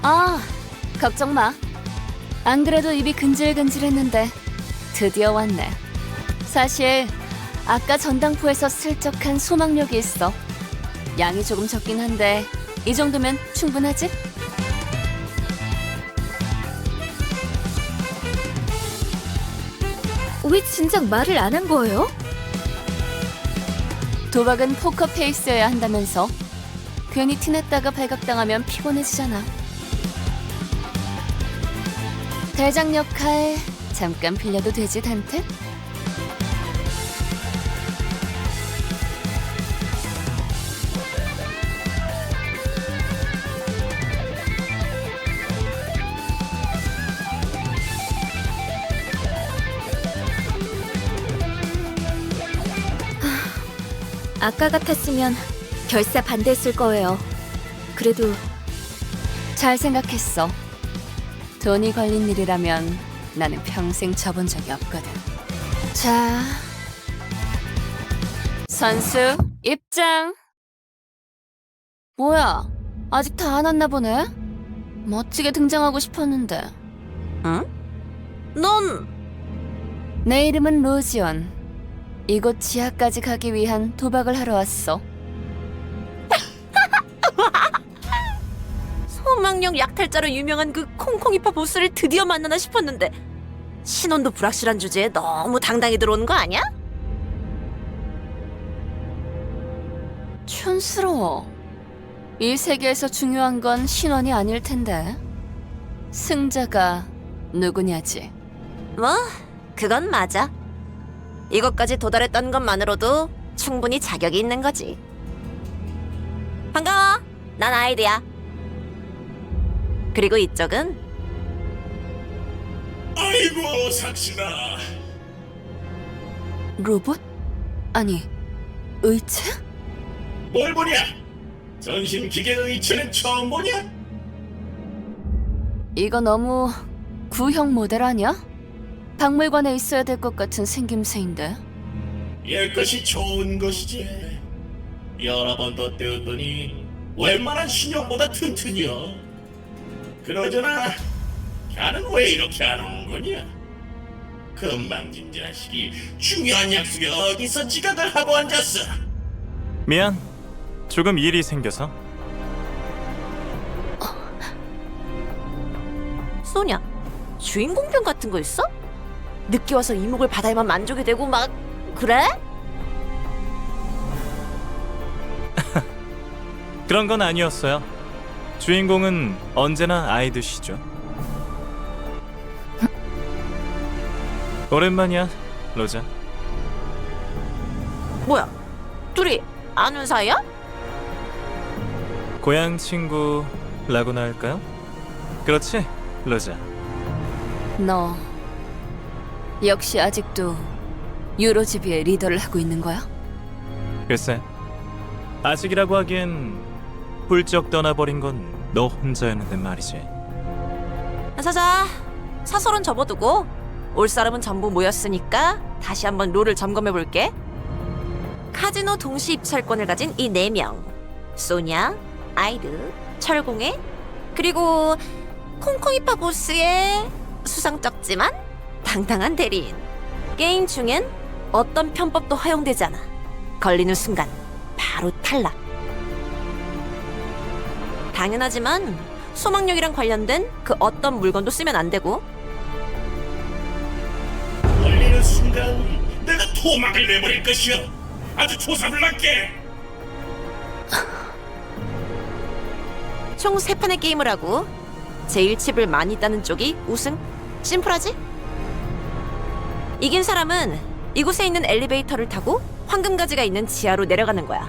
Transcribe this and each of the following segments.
아, 걱정 마. 안 그래도 입이 근질근질했는데 드디어 왔네. 사실 아까 전당포에서 슬쩍한 소망력이 있어. 양이 조금 적긴 한데 이 정도면 충분하지? 왜 진작 말을 안 한 거예요? 도박은 포커페이스여야 한다면서. 괜히 티냈다가 발각당하면 피곤해지잖아. 대장 역할 잠깐 빌려도 되지, 단테? 아까 같았으면 결사 반대했을 거예요. 그래도 잘 생각했어. 돈이 걸린 일이라면 나는 평생 져본 적이 없거든. 자, 선수 입장. 뭐야, 아직 다 안 왔나 보네? 멋지게 등장하고 싶었는데. 응? 넌 내 이름은 로지원. 이곳 지하까지 가기 위한 도박을 하러 왔어. 소망력 약탈자로 유명한 그 콩콩이파 보스를 드디어 만나나 싶었는데 신원도 불확실한 주제에 너무 당당히 들어오는 거 아니야? 촌스러워. 이 세계에서 중요한 건 신원이 아닐 텐데. 승자가 누구냐지. 뭐 그건 맞아. 이것까지 도달했던 것만으로도 충분히 자격이 있는 거지. 반가워. 난 아이드야. 그리고 이쪽은 아이고 삭신아. 로봇? 아니, 의체? 뭘 보냐? 전신기계 의체는 처음 보냐? 이거 너무 구형 모델 아니야? 박물관에 있어야 될 것 같은 생김새인데. 옛것이 좋은 것이지. 여러 번 덧대었더니 웬만한 신형보다 튼튼이여. 그러저나 걔는 왜 이렇게 안 오는 거냐? 금방진 자식이 중요한 약속에 어디서 지각을 하고 앉았어. 미안. 조금 일이 생겨서. 소냐, 주인공병 같은 거 있어? 늦게 와서 이목을 받아야만 만족이 되고 막 그래? 그런 건 아니었어요. 주인공은 언제나 아이드시죠. 오랜만이야, 로자. 뭐야, 둘이 아는 사이야? 고향 친구라고나 할까요? 그렇지, 로자. 너 역시 아직도 유로지비의 리더를 하고 있는 거야? 글쎄, 아직이라고 하기엔 훌쩍 떠나버린 건 너 혼자였는데 말이지. 자자, 사설은 접어두고 올 사람은 전부 모였으니까 다시 한번 룰을 점검해볼게. 카지노 동시 입찰권을 가진 이 4명, 소냐, 아이드, 철공해, 그리고 콩콩이파 보스의 수상쩍지만 당당한 대리인. 게임 중엔 어떤 편법도 허용되지 않아. 걸리는 순간 바로 탈락. 당연하지만 소망력이랑 관련된 그 어떤 물건도 쓰면 안 되고. 걸리는 순간 내가 토막을 내버릴 것이여. 아주 조사불납게. 총 3판의 게임을 하고 제일 칩을 많이 따는 쪽이 우승. 심플하지? 이긴 사람은 이곳에 있는 엘리베이터를 타고 황금가지가 있는 지하로 내려가는 거야.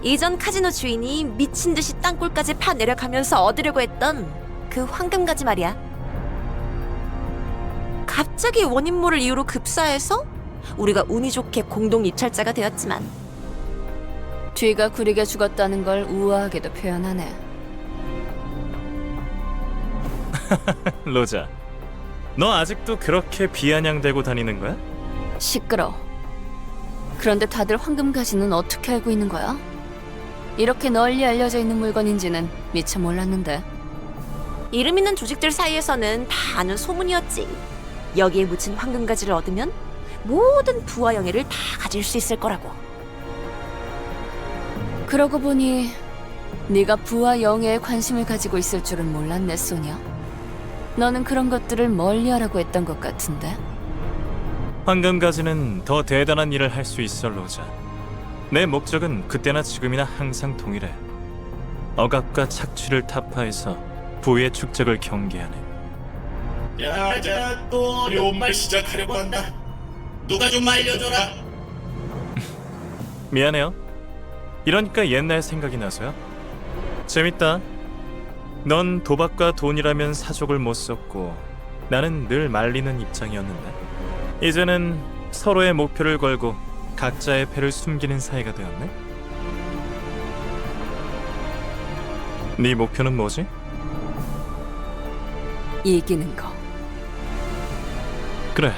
이전 카지노 주인이 미친 듯이 땅굴까지 파 내려가면서 얻으려고 했던 그 황금가지 말이야. 갑자기 원인 모를 이유로 급사해서 우리가 운이 좋게 공동 입찰자가 되었지만 뒤가 구리게 죽었다는 걸 우아하게도 표현하네. 로자, 너 아직도 그렇게 비아냥대고 다니는 거야? 시끄러. 그런데 다들 황금가지는 어떻게 알고 있는 거야? 이렇게 널리 알려져 있는 물건인지는 미처 몰랐는데. 이름 있는 조직들 사이에서는 다 아는 소문이었지. 여기에 묻힌 황금가지를 얻으면 모든 부와 영예를 다 가질 수 있을 거라고. 그러고 보니 네가 부와 영예에 관심을 가지고 있을 줄은 몰랐네, 소녀. 너는 그런 것들을 멀리하라고 했던 것 같은데. 황금가지는 더 대단한 일을 할 수 있어, 로자. 내 목적은 그때나 지금이나 항상 동일해. 억압과 착취를 타파해서 부의 축적을 경계하는. 자, 또 어려운 말 시작하려고 한다. 누가 좀 알려줘라. 미안해요. 이러니까 옛날 생각이 나서요. 재밌다. 넌 도박과 돈이라면 사족을 못 썼고 나는 늘 말리는 입장이었는데 이제는 서로의 목표를 걸고 각자의 패를 숨기는 사이가 되었네. 네 목표는 뭐지? 이기는 거. 그래.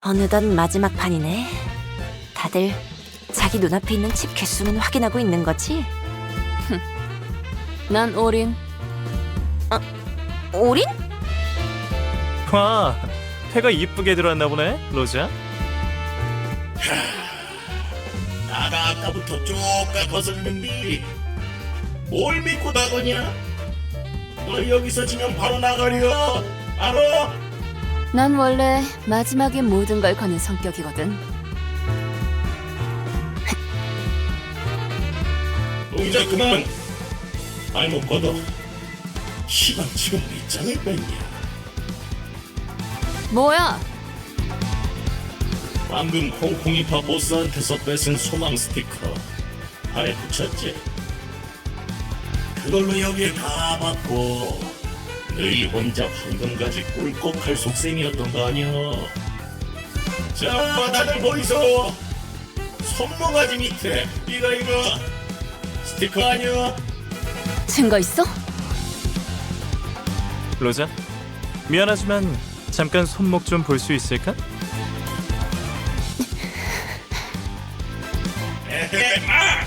어느덧 마지막 판이네. 다들 자기 눈앞에 있는 칩 개수는 확인하고 있는 거지? 난 올인. 올인? 와, 패가 이쁘게 들어왔나 보네, 로자. 나가 아까부터 쪼까 거슬리는데 뭘 믿고 나가냐? 너 여기서 지면 바로 나가려. 알아? 난 원래 마지막에 모든 걸 거는 성격이거든. 동작 그만. 알못 걷어. 시방 지금 몇 장을 뺐냐? 뭐야? 방금 콩콩이파 보스한테서 뺏은 소망 스티커 발에 붙였지? 그걸로 여기에 다 받고 너희 혼자 황금가지 꿀꺽할 속셈이었던 거 아니야? 자, 다들 보이소? 손모가지 밑에 이거 스티커 아니야? 증거 있어? 로자, 미안하지만 잠깐 손목 좀 볼 수 있을까? 에헤, 마!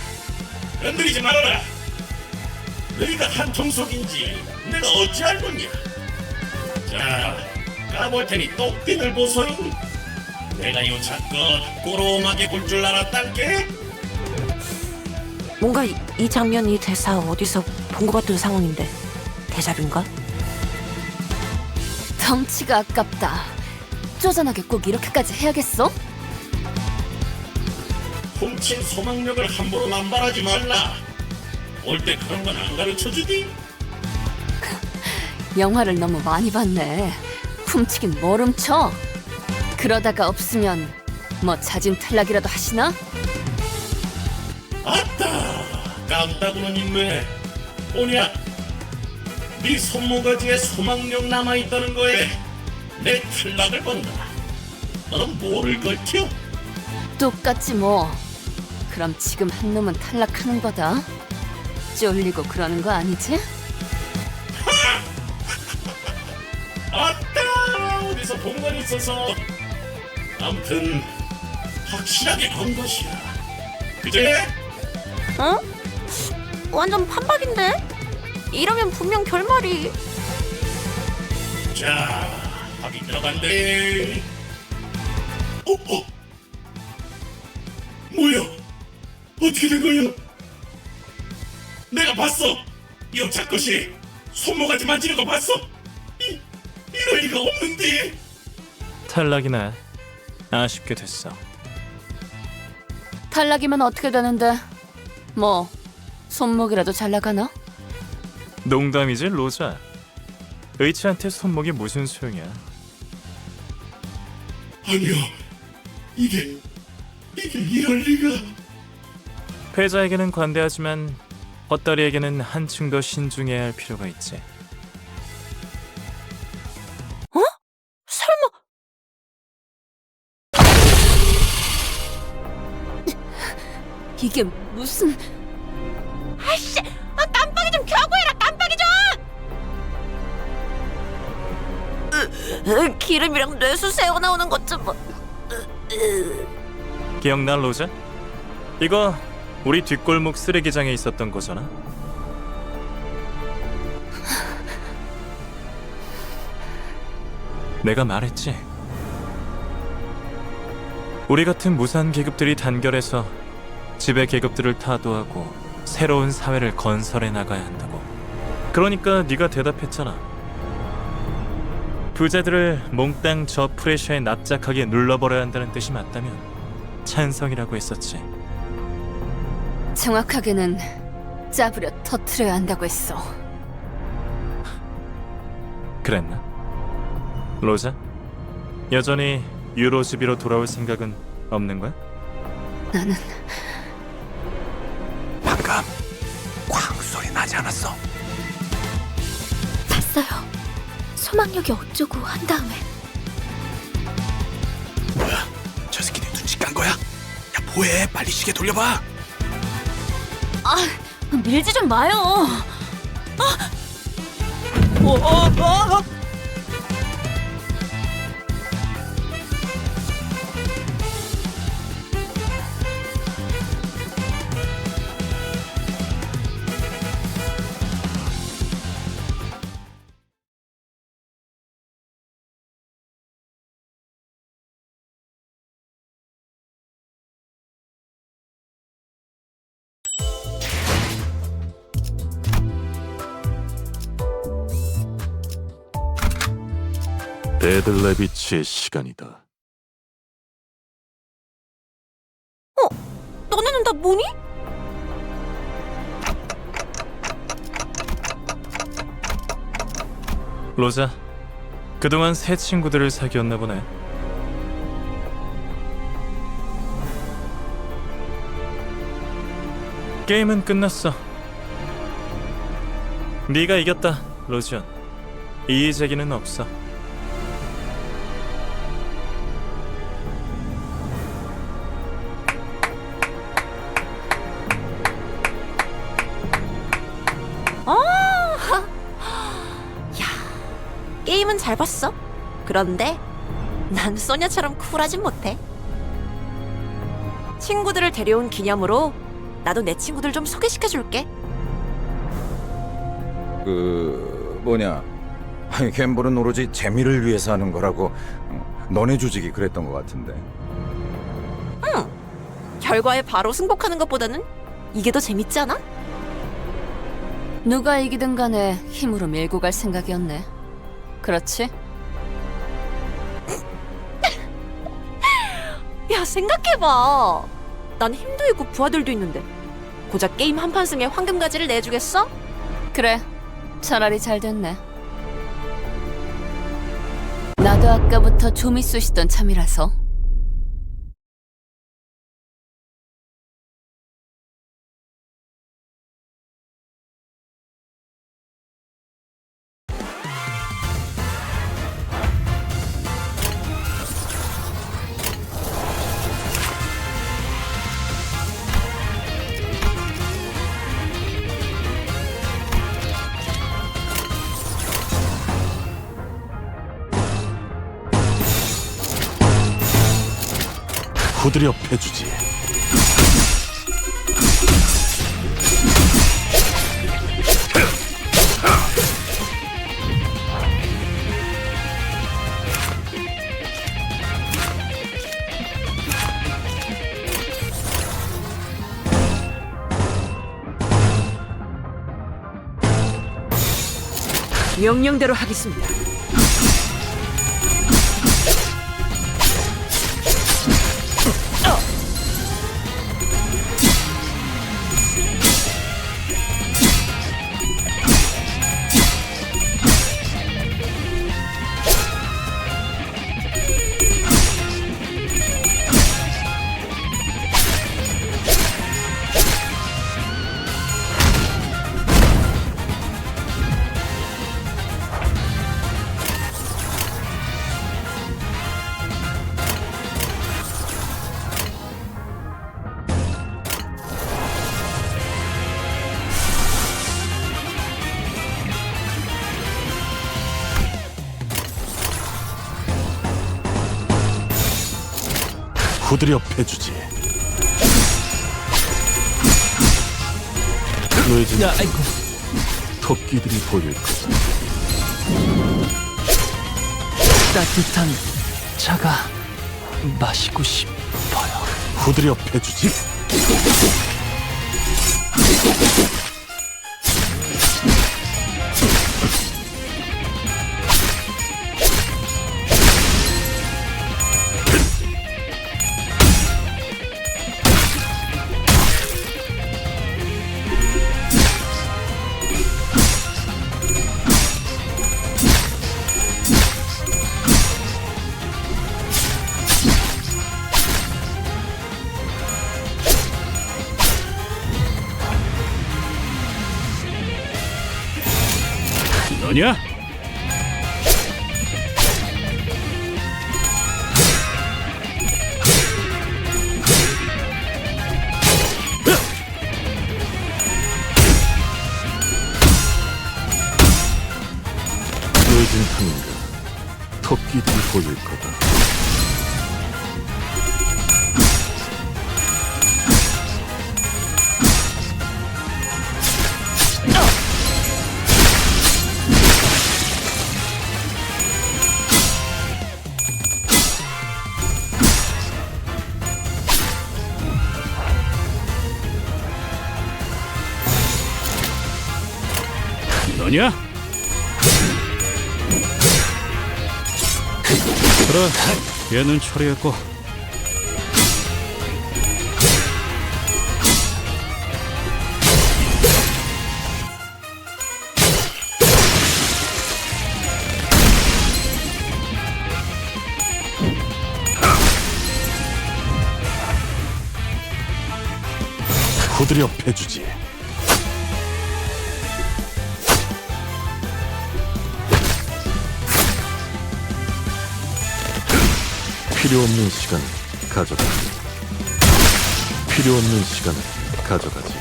건드리지 말아라! 너희가 한 통속인지 내가 어찌 알겠냐? 자, 까볼 테니 똑띠를 보소잉. 내가 요 잠깐 꼬로마게 굴 줄 알았단께? 뭔가 이 장면, 이 대사 어디서 본 것 같은 상황인데 데자뷰인가? 덩치가 아깝다. 쪼잔하게 꼭 이렇게까지 해야겠어? 훔친 소망력을 함부로 남발하지 말라. 올 때 그런 건 안 가르쳐주디? 영화를 너무 많이 봤네. 훔치긴 뭘 훔쳐? 그러다가 없으면 뭐 자진 탈락이라도 하시나? 아따, 깜다구는 인매. 오냐? 네 손모가지에 소망력 남아있다는 거에 내 탈락을 건다. 너는 뭐를 걸쳐? 똑같지 뭐. 그럼 지금 한 놈은 탈락하는 거다. 쫄리고 그러는 거 아니지? 아따, 어디서 본 건 있어서. 아무튼 확실하게 건 것이야. 그제? 어? 완전 판박인데? 이러면 분명 결말이... 자, 확인 들어간대. 뭐야? 어떻게 된 거야? 내가 봤어. 여자 것이 손모가지 만지는 거 봤어. 이럴 리가 없는데. 탈락이나 아쉽게 됐어. 탈락이면 어떻게 되는데? 뭐 손목이라도 잘 나가나? 농담이지, 로자. 의치한테 손목이 무슨 소용이야? 아니요, 이게 이럴 리가. 패자에게는 관대하지만 헛다리에게는 한층 더 신중해야 할 필요가 있지. 이게 무슨... 아이씨, 깜빡이 좀 켜고 해라. 깜빡이 좀. 기름이랑 뇌수 새어 나오는 것 좀 봐. 기억나, 로제? 이거 우리 뒷골목 쓰레기장에 있었던 거잖아. 내가 말했지. 우리 같은 무산 계급들이 단결해서 지배 계급들을 타도하고 새로운 사회를 건설해 나가야 한다고. 그러니까 네가 대답했잖아. 부자들을 몽땅 저 프레셔에 납작하게 눌러버려야 한다는 뜻이 맞다면 찬성이라고 했었지. 정확하게는 짜부려 터트려야 한다고 했어. 그랬나? 로자? 여전히 유로즈비로 돌아올 생각은 없는 거야? 나는 방금 쾅 소리 나지 않았어? 봤어요. 소망력이 어쩌고 한 다음에 뭐야? 저 새끼들 눈치 깐 거야? 야 뭐해? 빨리 시계 돌려봐. 밀지 좀 마요. 데들레비치의 시간이다. 너네는 다 뭐니? 로자, 그동안 새 친구들을 사귀었나 보네. 게임은 끝났어. 네가 이겼다, 로지언. 이의 제기는 없어. 게임은 잘 봤어. 그런데 난 소녀처럼 쿨하진 못해. 친구들을 데려온 기념으로 나도 내 친구들 좀 소개시켜줄게. 아니 갬블은 오로지 재미를 위해서 하는 거라고 너네 조직이 그랬던 것 같은데. 결과에 바로 승복하는 것보다는 이게 더 재밌지 않아? 누가 이기든 간에 힘으로 밀고 갈 생각이었네. 그렇지? 야, 생각해봐. 난 힘도 있고 부하들도 있는데 고작 게임 한 판 승에 황금가지를 내주겠어? 그래, 차라리 잘 됐네. 나도 아까부터 좀이 쑤시던 참이라서. 후드려 패주지. 명령대로 하겠습니다. 후드려 패주지. 노예진 토끼들이 보일 거다. 따뜻한 차가 마시고 싶어요. 후드려 패주지. 너냐? 노예진 탐인가 토끼들이 보일 거다. 너냐? 그래, 얘는 처리했고. 후드려 패주지. 필요 없는 시간을 가져가지. 필요 없는 시간을 가져가지.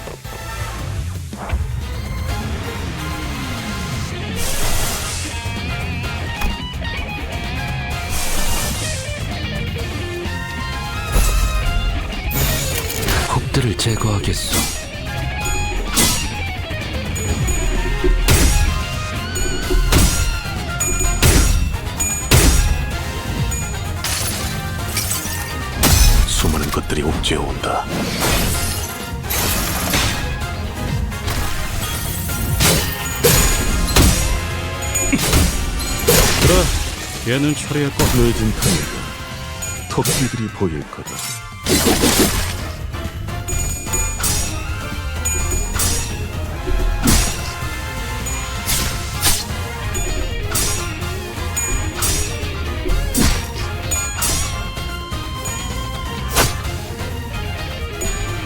곡들을 제거하겠소. 수많은 것들이 옥죄어 온다. 그래, 얘는 처리했고. 노예진 탐인가 토끼들이 보일 거다.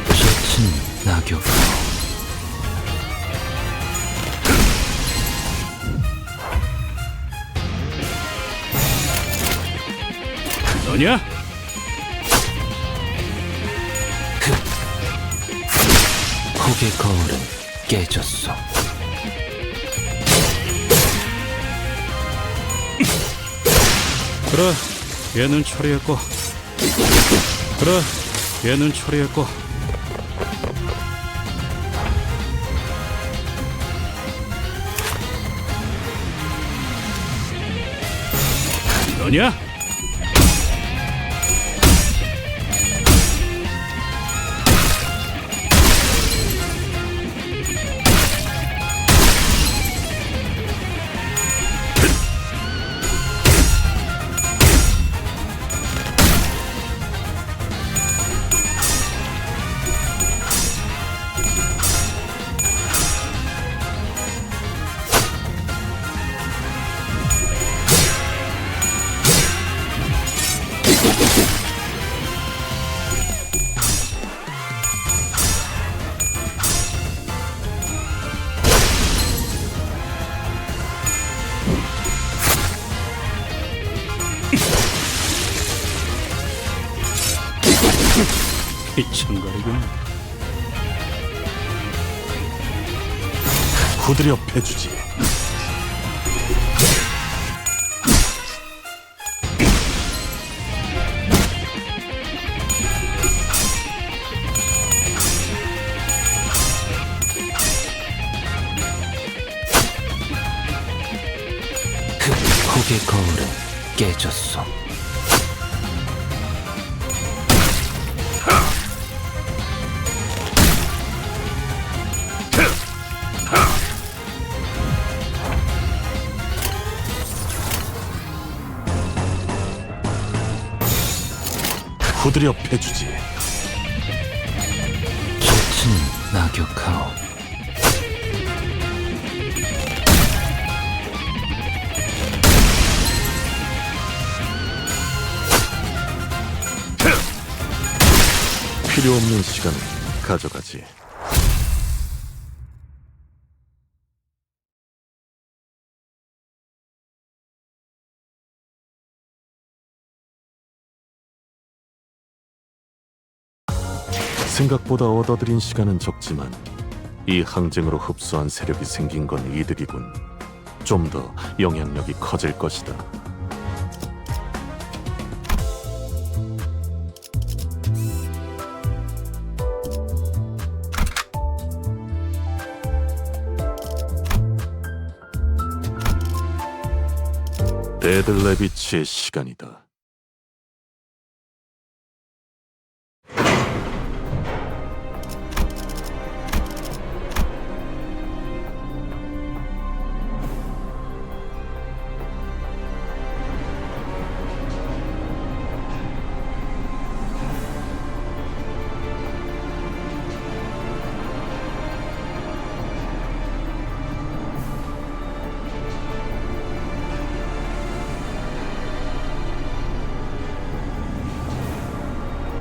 젖힌 낙엽. 너냐? 혹의 거울은 깨졌소. 그래, 얘는 처리했고. 그래, 얘는 처리했고. 너냐? 비천거리군. 후드려 패주지. 폭의 거울은 깨졌어. 후드려 패주지. 셔츠는 낙엽하오. 필요 없는 시간을 가져가지. 생각보다 얻어들인 시간은 적지만 이 항쟁으로 흡수한 세력이 생긴 건 이득이군. 좀 더 영향력이 커질 것이다. 데들레비치의 시간이다.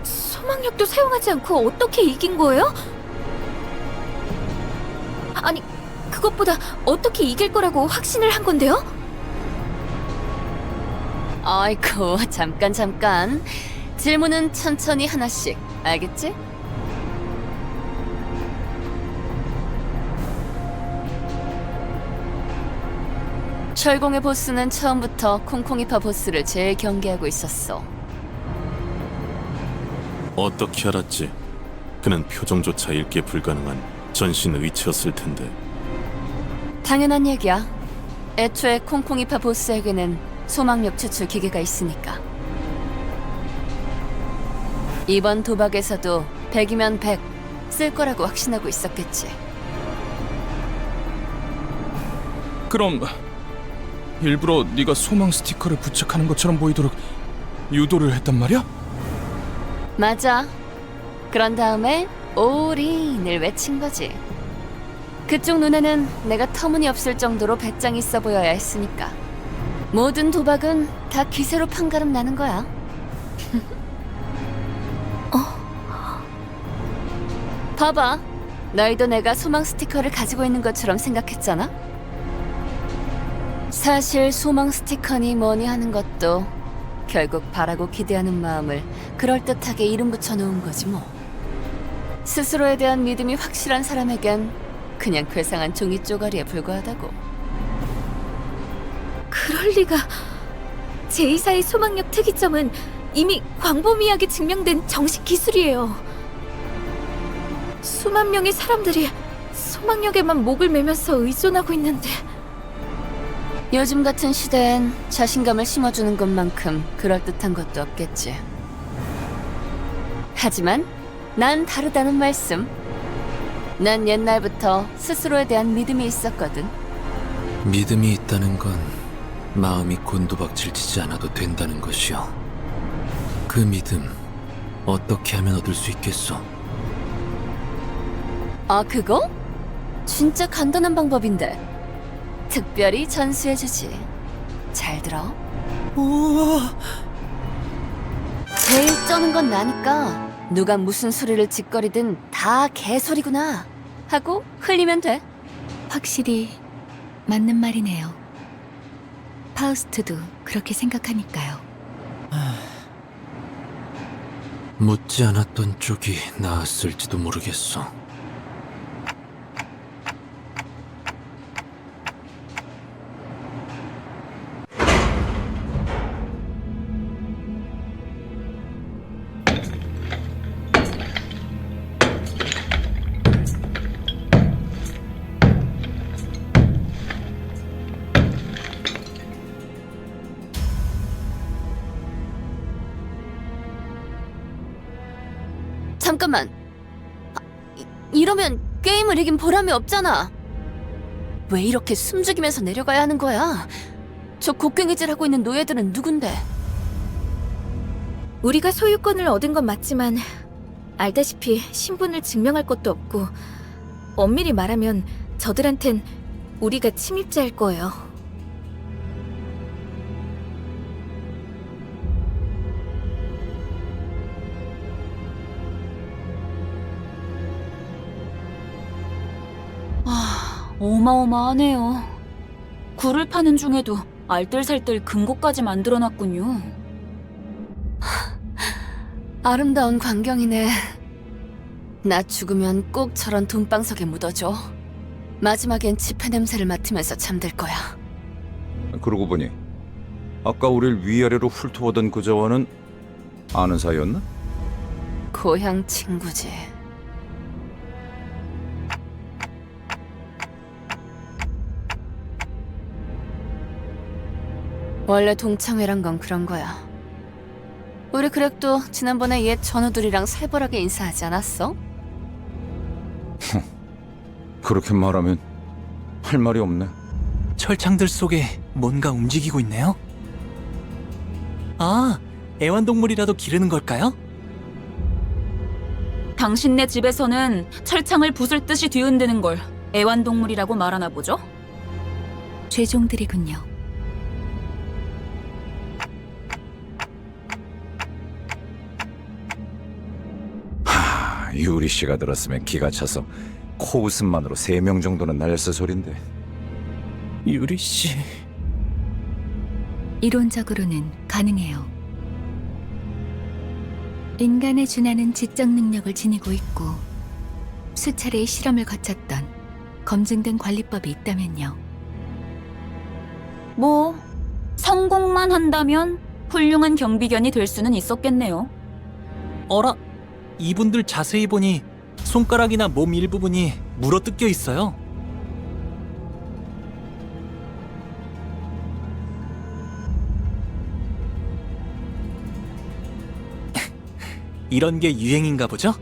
소망력도 사용하지 않고 어떻게 이긴 거예요? 아니, 그것보다 어떻게 이길 거라고 확신을 한 건데요? 아이고, 잠깐. 질문은 천천히 하나씩, 알겠지? 철공의 보스는 처음부터 콩콩이파 보스를 제일 경계하고 있었어. 어떻게 알았지? 그는 표정조차 읽기 불가능한 전신 의치였을 텐데. 당연한 얘기야. 애초에 콩콩이파 보스에게는 소망력 추출 기계가 있으니까. 이번 도박에서도 100이면 100 쓸 거라고 확신하고 있었겠지. 그럼 일부러 네가 소망 스티커를 부착하는 것처럼 보이도록 유도를 했단 말이야? 맞아. 그런 다음에 올인을 외친 거지. 그쪽 눈에는 내가 터무니없을 정도로 배짱 있어 보여야 했으니까. 모든 도박은 다 기세로 판가름 나는 거야. 봐봐. 너희도 내가 소망 스티커를 가지고 있는 것처럼 생각했잖아? 사실 소망 스티커니 뭐니 하는 것도 결국 바라고 기대하는 마음을 그럴듯하게 이름 붙여놓은 거지 뭐. 스스로에 대한 믿음이 확실한 사람에겐 그냥 괴상한 종이 쪼가리에 불과하다고. 그럴 리가. 제2사의 소망력 특이점은 이미 광범위하게 증명된 정식 기술이에요. 수만 명의 사람들이 소망력에만 목을 매면서 의존하고 있는데 요즘 같은 시대엔 자신감을 심어주는 것만큼 그럴듯한 것도 없겠지. 하지만 난 다르다는 말씀. 난 옛날부터 스스로에 대한 믿음이 있었거든. 믿음이 있다는 건 마음이 곤두박질치지 않아도 된다는 것이요. 그 믿음 어떻게 하면 얻을 수 있겠어? 아, 그거? 진짜 간단한 방법인데. 특별히 전수해주지. 잘 들어. 제일 쩌는 건 나니까 누가 무슨 소리를 짓거리든 다 개소리구나 하고 흘리면 돼. 확실히 맞는 말이네요. 파우스트도 그렇게 생각하니까요. 묻지 않았던 쪽이 나았을지도 모르겠어. 이러면 게임을 이긴 보람이 없잖아. 왜 이렇게 숨죽이면서 내려가야 하는 거야? 저 곡괭이질하고 있는 노예들은 누군데? 우리가 소유권을 얻은 건 맞지만 알다시피 신분을 증명할 것도 없고 엄밀히 말하면 저들한텐 우리가 침입자일 거예요. 어마어마하네요. 굴을 파는 중에도 알뜰살뜰 금고까지 만들어놨군요. 아름다운 광경이네. 나 죽으면 꼭 저런 돈방석에 묻어줘. 마지막엔 지폐 냄새를 맡으면서 잠들 거야. 그러고 보니 아까 우릴 위아래로 훑어보던 그 저원은 아는 사이였나? 고향 친구지. 원래 동창회란 건 그런 거야. 우리 그렉도 지난번에 옛 전우들이랑 살벌하게 인사하지 않았어? 그렇게 말하면 할 말이 없네. 철창들 속에 뭔가 움직이고 있네요. 아, 애완동물이라도 기르는 걸까요? 당신네 집에서는 철창을 부술 듯이 뒤흔드는 걸 애완동물이라고 말하나 보죠? 죄종들이군요. 유리 씨가 들었으면 기가 차서 코웃음만으로 3명 정도는 날렸을 소린데. 유리 씨. 이론적으로는 가능해요. 인간에 준하는 지적 능력을 지니고 있고 수차례의 실험을 거쳤던 검증된 관리법이 있다면요. 뭐 성공만 한다면 훌륭한 경비견이 될 수는 있었겠네요. 어라, 이분들 자세히 보니 손가락이나 몸 일부분이 물어뜯겨 있어요. 이런 게 유행인가 보죠?